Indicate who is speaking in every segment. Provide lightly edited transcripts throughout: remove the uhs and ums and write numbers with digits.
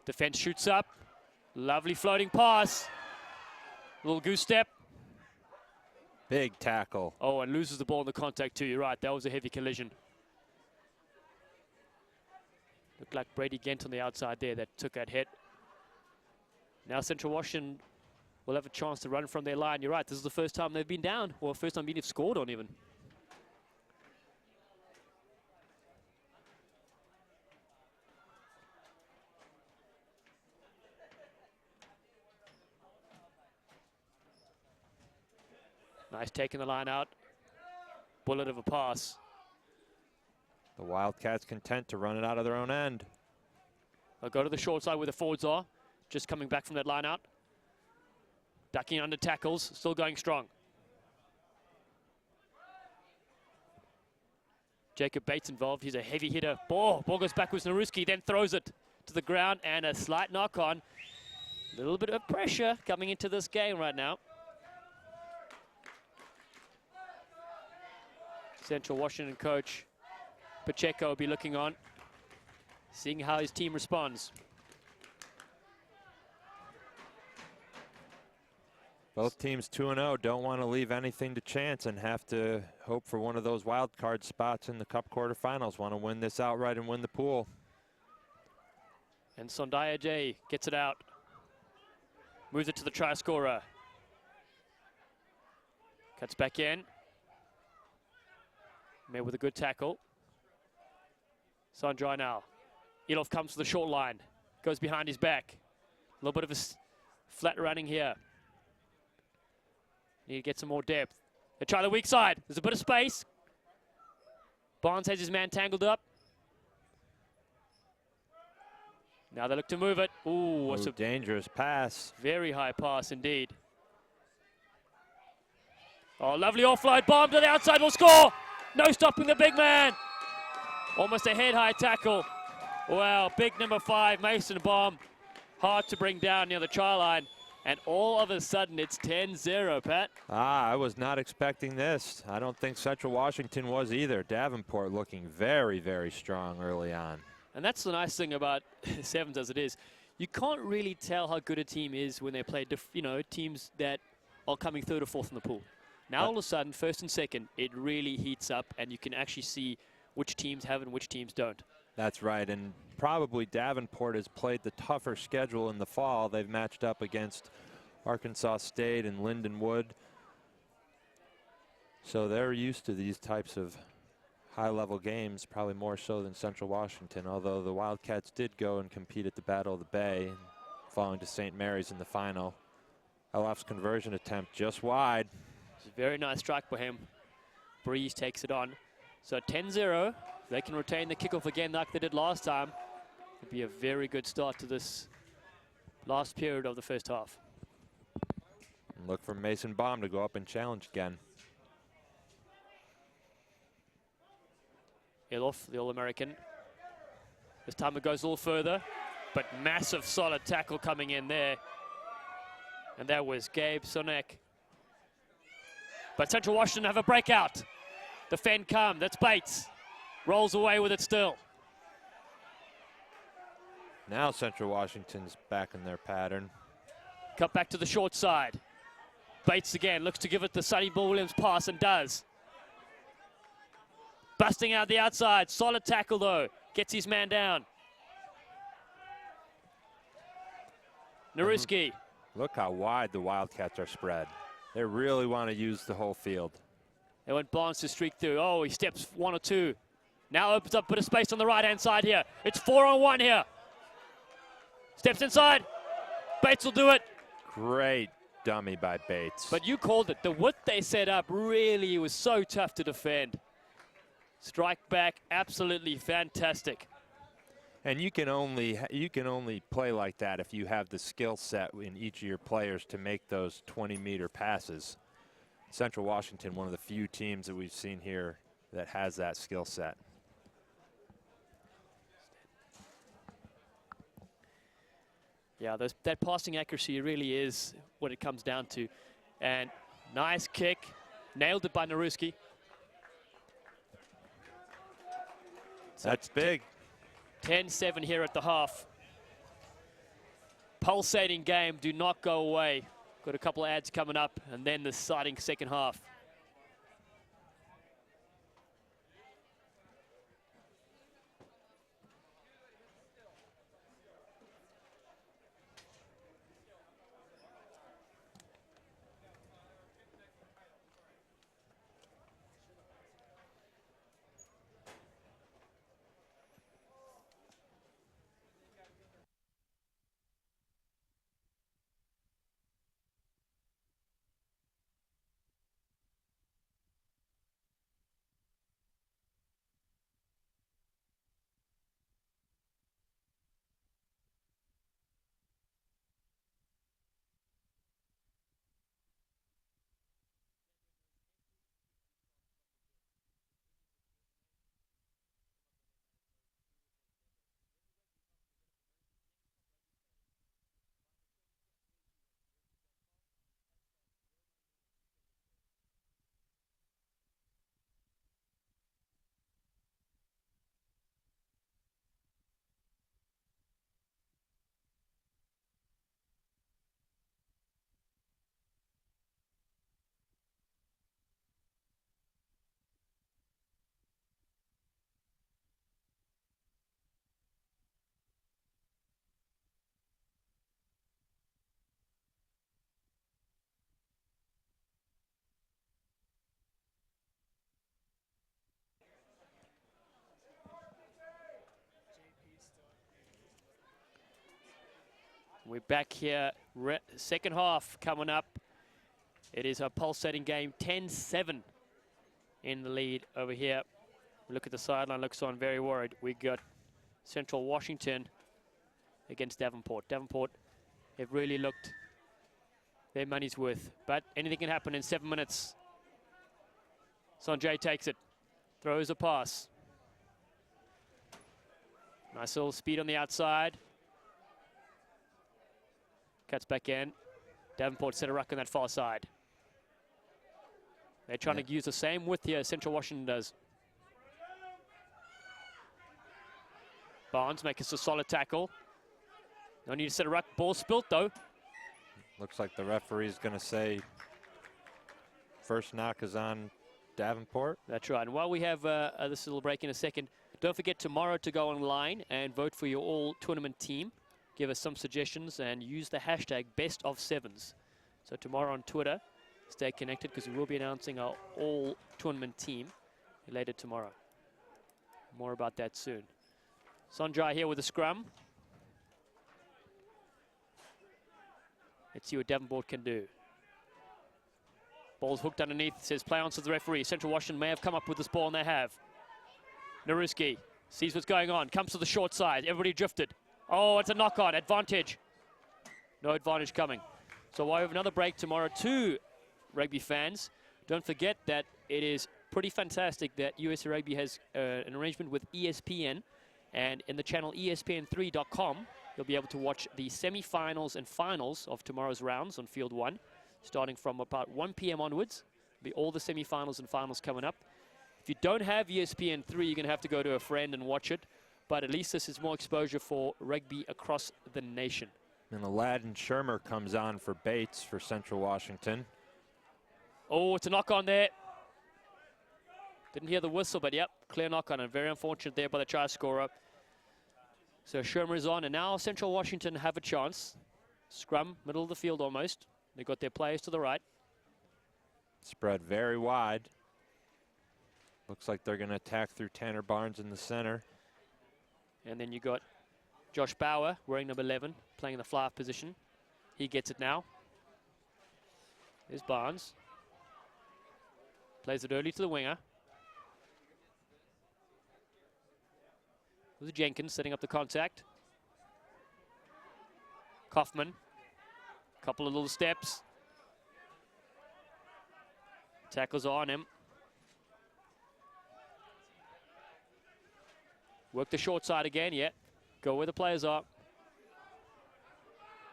Speaker 1: Defense shoots up. Lovely floating pass. Little goose step.
Speaker 2: Big tackle.
Speaker 1: Oh, and loses the ball in the contact too. You're right. That was a heavy collision. Looked like Brady Gent on the outside there that took that hit. Now Central Washington will have a chance to run from their line. You're right. This is the first time they've been down, or first time they've scored on even. Nice taking the line out. Bullet of a pass.
Speaker 2: The Wildcats content to run it out of their own end.
Speaker 1: They'll go to the short side where the forwards are. Just coming back from that line out. Ducking under tackles, still going strong. Jacob Bates involved. He's a heavy hitter. Ball goes backwards. Naruski then throws it to the ground and a slight knock on. A little bit of pressure coming into this game right now. Central Washington coach Pacheco will be looking on, seeing how his team responds.
Speaker 2: Both teams 2-0, don't want to leave anything to chance and have to hope for one of those wild card spots in the Cup quarterfinals. Want to win this outright and win the pool.
Speaker 1: And Sondaya J gets it out. Moves it to the try scorer. Cuts back in. Met with a good tackle. Sanjay now. Elof comes to the short line. Goes behind his back. A little bit of a flat running here. Need to get some more depth. They try the weak side. There's a bit of space. Barnes has his man tangled up. Now they look to move it. Ooh,
Speaker 2: Ooh, dangerous pass.
Speaker 1: Very high pass indeed. Oh, lovely offload. Bomb to the outside will score. No stopping the big man. Almost a head-high tackle. Wow, big number 5, Mason Baum. Hard to bring down near the try line. And all of a sudden, it's 10-0, Pat.
Speaker 2: I was not expecting this. I don't think Central Washington was either. Davenport looking very, very strong early on.
Speaker 1: And that's the nice thing about Sevens as it is. You can't really tell how good a team is when they play, teams that are coming third or fourth in the pool. Now, all of a sudden, first and second, it really heats up, and you can actually see which teams have and which teams don't.
Speaker 2: That's right, and probably Davenport has played the tougher schedule in the fall. They've matched up against Arkansas State and Lindenwood. So they're used to these types of high-level games, probably more so than Central Washington, although the Wildcats did go and compete at the Battle of the Bay, falling to St. Mary's in the final. LF's conversion attempt just wide.
Speaker 1: It's a very nice strike by him. Breeze takes it on. So 10-0. They can retain the kickoff again like they did last time. It'd be a very good start to this last period of the first half.
Speaker 2: And look for Mason Baum to go up and challenge again.
Speaker 1: Elof, the All-American. This time it goes a little further, but massive solid tackle coming in there. And that was Gabe Sonek. But Central Washington have a breakout. Defend come, that's Bates. Rolls away with it still.
Speaker 2: Now Central Washington's back in their pattern.
Speaker 1: Cut back to the short side. Bates again, looks to give it the Sonny Bill Williams pass and does. Busting out the outside, solid tackle though. Gets his man down. Naruski.
Speaker 2: Look how wide the Wildcats are spread. They really want to use the whole field.
Speaker 1: They want Barnes to streak through. Oh, he steps 1 or 2. Now opens up a bit of space on the right-hand side here. It's 4-on-1 here. Steps inside. Bates will do it.
Speaker 2: Great dummy by Bates.
Speaker 1: But you called it. The width they set up really was so tough to defend. Strike back, absolutely fantastic.
Speaker 2: And you can only play like that if you have the skill set in each of your players to make those 20-meter passes. Central Washington, one of the few teams that we've seen here that has that skill set.
Speaker 1: Yeah, that passing accuracy really is what it comes down to. And nice kick. Nailed it by Naruski.
Speaker 2: That's big.
Speaker 1: 10-7 here at the half. pulsating game. Do not go away. Got a couple of ads coming up, and then the exciting second half. We're back here, second half coming up. It is a pulsating game, 10-7 in the lead over here. Look at the sideline, looks on very worried. We got Central Washington against Davenport. Davenport have really looked their money's worth, but anything can happen in 7 minutes. Sanjay takes it, throws a pass. Nice little speed on the outside. Cuts back in. Davenport set a ruck on that far side. They're trying to use the same width here as Central Washington does. Barnes makes a solid tackle. No need to set a ruck. Ball spilt though.
Speaker 2: Looks like the referee's going to say first knock is on Davenport.
Speaker 1: That's right. And while we have this little break in a second, don't forget tomorrow to go online and vote for your all-tournament team. Give us some suggestions and use the hashtag #BestOf7s. So tomorrow on Twitter, stay connected because we will be announcing our all-tournament team later tomorrow. More about that soon. Sanjay here with the scrum. Let's see what Davenport can do. Ball's hooked underneath, says play on to the referee. Central Washington may have come up with this ball, and they have. Naruski sees what's going on, comes to the short side. Everybody drifted. Oh, it's a knock-on, advantage. No advantage coming. So while we have another break tomorrow too, rugby fans, don't forget that it is pretty fantastic that USA Rugby has an arrangement with ESPN, and in the channel ESPN3.com, you'll be able to watch the semi-finals and finals of tomorrow's rounds on Field 1, starting from about 1 p.m. onwards. Be all the semi-finals and finals coming up. If you don't have ESPN3, you're going to have to go to a friend and watch it. But at least this is more exposure for rugby across the nation.
Speaker 2: And Aladdin Shermer comes on for Bates for Central Washington.
Speaker 1: Oh, it's a knock-on there. Didn't hear the whistle, but yep, clear knock-on. And very unfortunate there by the try scorer. So Shermer is on, and now Central Washington have a chance. Scrum, middle of the field almost. They've got their players to the right.
Speaker 2: Spread very wide. Looks like they're going to attack through Tanner Barnes in the center.
Speaker 1: And then you got Josh Bauer, wearing number 11, playing in the fly-off position. He gets it now. There's Barnes. Plays it early to the winger. There's Jenkins setting up the contact. Kaufman. Couple of little steps. Tackles on him. Work the short side again, yeah. Go where the players are.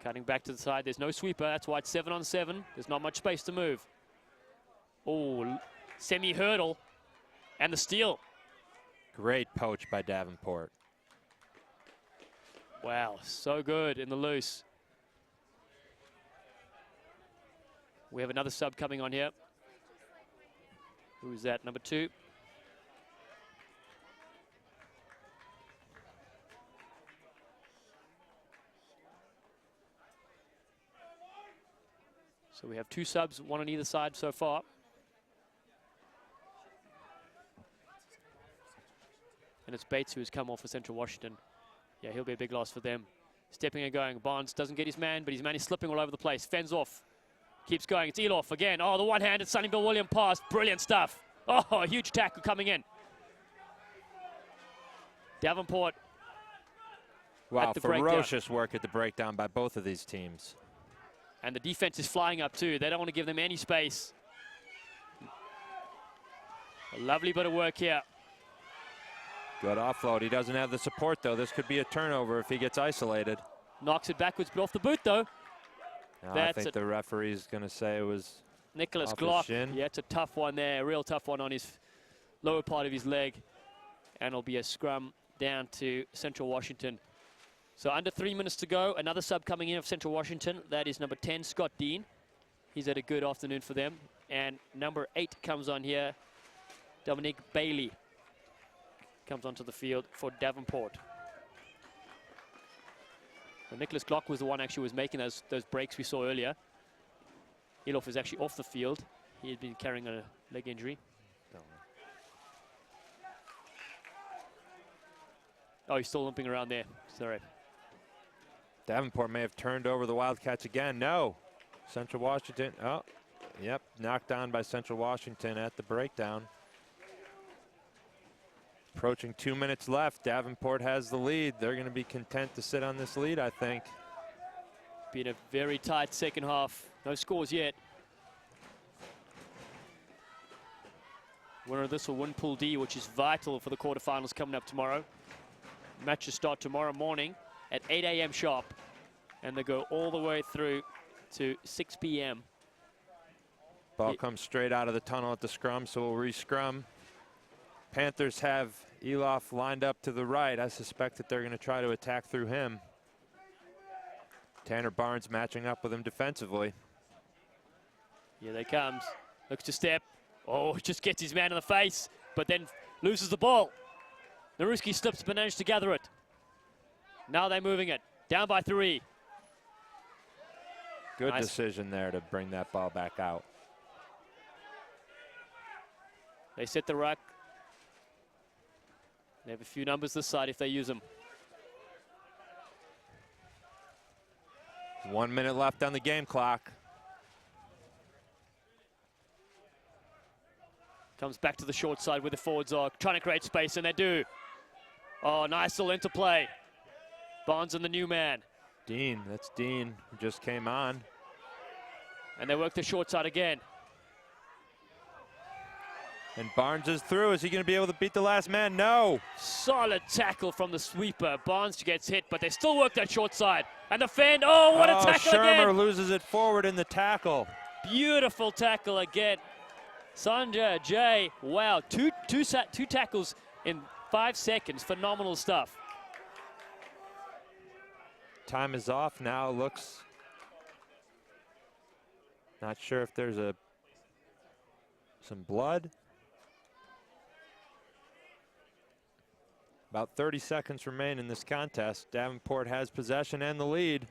Speaker 1: Cutting back to the side, there's no sweeper, that's why it's 7-on-7. There's not much space to move. Oh, semi-hurdle, and the steal.
Speaker 2: Great poach by Davenport.
Speaker 1: Wow, so good in the loose. We have another sub coming on here. Who's that? Number 2. So we have 2 subs, 1 on either side so far. And it's Bates who has come off for Central Washington. Yeah, he'll be a big loss for them. Stepping and going. Barnes doesn't get his man, but his man is slipping all over the place. Fends off. Keeps going. It's Eloff again. Oh, the one-handed Sunnyville William pass. Brilliant stuff. Oh, a huge tackle coming in. Davenport.
Speaker 2: Wow, ferocious work at the breakdown by both of these teams.
Speaker 1: And the defense is flying up too. They don't want to give them any space. A lovely bit of work here.
Speaker 2: Good offload. He doesn't have the support, though. This could be a turnover if he gets isolated.
Speaker 1: Knocks it backwards, but off the boot, though.
Speaker 2: No, I think the referee's going to say it was
Speaker 1: Nicholas
Speaker 2: off
Speaker 1: Glock.
Speaker 2: his shin.
Speaker 1: Yeah, it's a tough one there. A real tough one on his lower part of his leg. And it'll be a scrum down to Central Washington. So under 3 minutes to go. Another sub coming in of Central Washington. That is number 10, Scott Dean. He's had a good afternoon for them. And number 8 comes on here, Dominic Bailey. Comes onto the field for Davenport. Well, Nicholas Glock was the one actually was making those breaks we saw earlier. Eloff is actually off the field. He had been carrying a leg injury. Oh, he's still limping around there. Sorry.
Speaker 2: Davenport may have turned over the Wildcats again. No. Central Washington. Oh, yep. Knocked down by Central Washington at the breakdown. Approaching 2 minutes left. Davenport has the lead. They're going to be content to sit on this lead, I think.
Speaker 1: Been a very tight second half. No scores yet. Winner of this will win Pool D, which is vital for the quarterfinals coming up tomorrow. Matches start tomorrow morning at 8 a.m. sharp. And they go all the way through to 6 p.m.
Speaker 2: Ball comes straight out of the tunnel at the scrum, so we'll re-scrum. Panthers have Eloff lined up to the right. I suspect that they're going to try to attack through him. Tanner Barnes matching up with him defensively.
Speaker 1: Here they comes. Looks to step. Oh, just gets his man in the face, but then loses the ball. Naruski slips, but managed to gather it. Now they're moving it. Down by 3.
Speaker 2: Good decision there to bring that ball back out.
Speaker 1: They set the ruck. They have a few numbers this side if they use them.
Speaker 2: 1 minute left on the game clock.
Speaker 1: Comes back to the short side where the forwards are trying to create space, and they do. Oh, nice little interplay. Barnes and the new man.
Speaker 2: Dean, that's Dean, who just came on.
Speaker 1: And they work the short side again.
Speaker 2: And Barnes is through. Is he going to be able to beat the last man? No.
Speaker 1: Solid tackle from the sweeper. Barnes gets hit, but they still work that short side. And the fend, oh, what a tackle
Speaker 2: Shermer
Speaker 1: again.
Speaker 2: loses it forward in the tackle.
Speaker 1: Beautiful tackle again. Sanja J, wow, two tackles in 5 seconds. Phenomenal stuff.
Speaker 2: Time is off now. Looks not sure if there's some blood. About 30 seconds remain in this contest. Davenport has possession and the lead.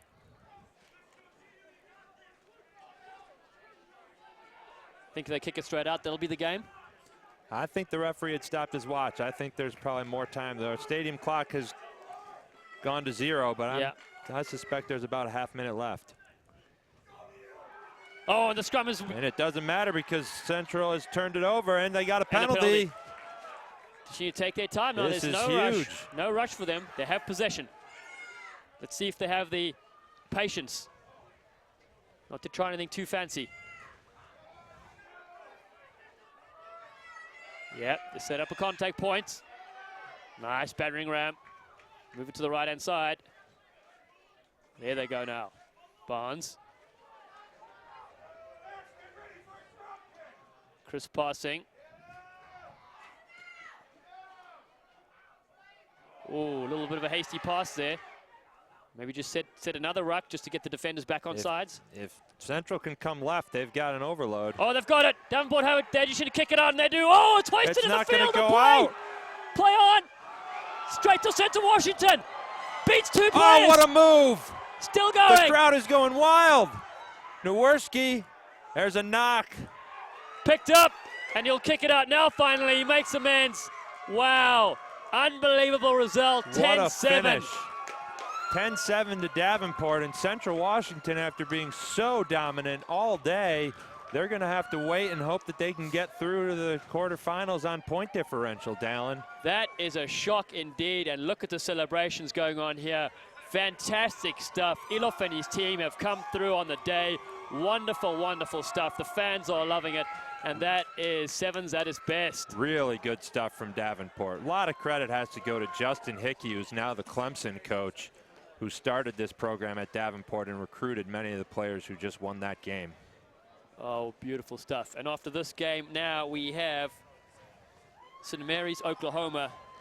Speaker 1: Think if they kick it straight out, that'll be the game?
Speaker 2: I think the referee had stopped his watch. I think there's probably more time. The stadium clock has gone to 0, but I suspect there's about a half-minute left.
Speaker 1: Oh, and the scrum is...
Speaker 2: And it doesn't matter because Central has turned it over, and they got a penalty.
Speaker 1: Should you take their time? No,
Speaker 2: this
Speaker 1: there's
Speaker 2: is
Speaker 1: no
Speaker 2: huge.
Speaker 1: rush. No rush for them. They have possession. Let's see if they have the patience not to try anything too fancy. Yep, they set up a contact point. Nice battering ram. Move it to the right-hand side. There they go now. Barnes. Chris passing. Oh, a little bit of a hasty pass there. Maybe just set another ruck just to get the defenders back on sides.
Speaker 2: If Central can come left, they've got an overload.
Speaker 1: Oh, they've got it. Davenport have it. They just should kick it out, and they do. Oh, it's wasted
Speaker 2: It's
Speaker 1: in the
Speaker 2: not
Speaker 1: field.
Speaker 2: going to go
Speaker 1: play.
Speaker 2: out.
Speaker 1: Play on. Straight to Central Washington. Beats 2 players.
Speaker 2: Oh, what a move.
Speaker 1: Still
Speaker 2: The
Speaker 1: going.
Speaker 2: crowd is going wild. Nowierski, there's a knock.
Speaker 1: Picked up, and he'll kick it out now finally. He makes amends. Wow. Unbelievable result.
Speaker 2: What a
Speaker 1: 10-7.
Speaker 2: finish. 10-7 to Davenport, and Central Washington, after being so dominant all day, they're going to have to wait and hope that they can get through to the quarterfinals on point differential, Dallin.
Speaker 1: That is a shock indeed, and look at the celebrations going on here. Fantastic stuff. Ilof and his team have come through on the day. Wonderful, wonderful stuff. The fans are loving it, and that is Sevens at its best.
Speaker 2: Really good stuff from Davenport. A lot of credit has to go to Justin Hickey, who's now the Clemson coach, who started this program at Davenport and recruited many of the players who just won that game.
Speaker 1: Oh, beautiful stuff. And after this game now we have St. Mary's, Oklahoma,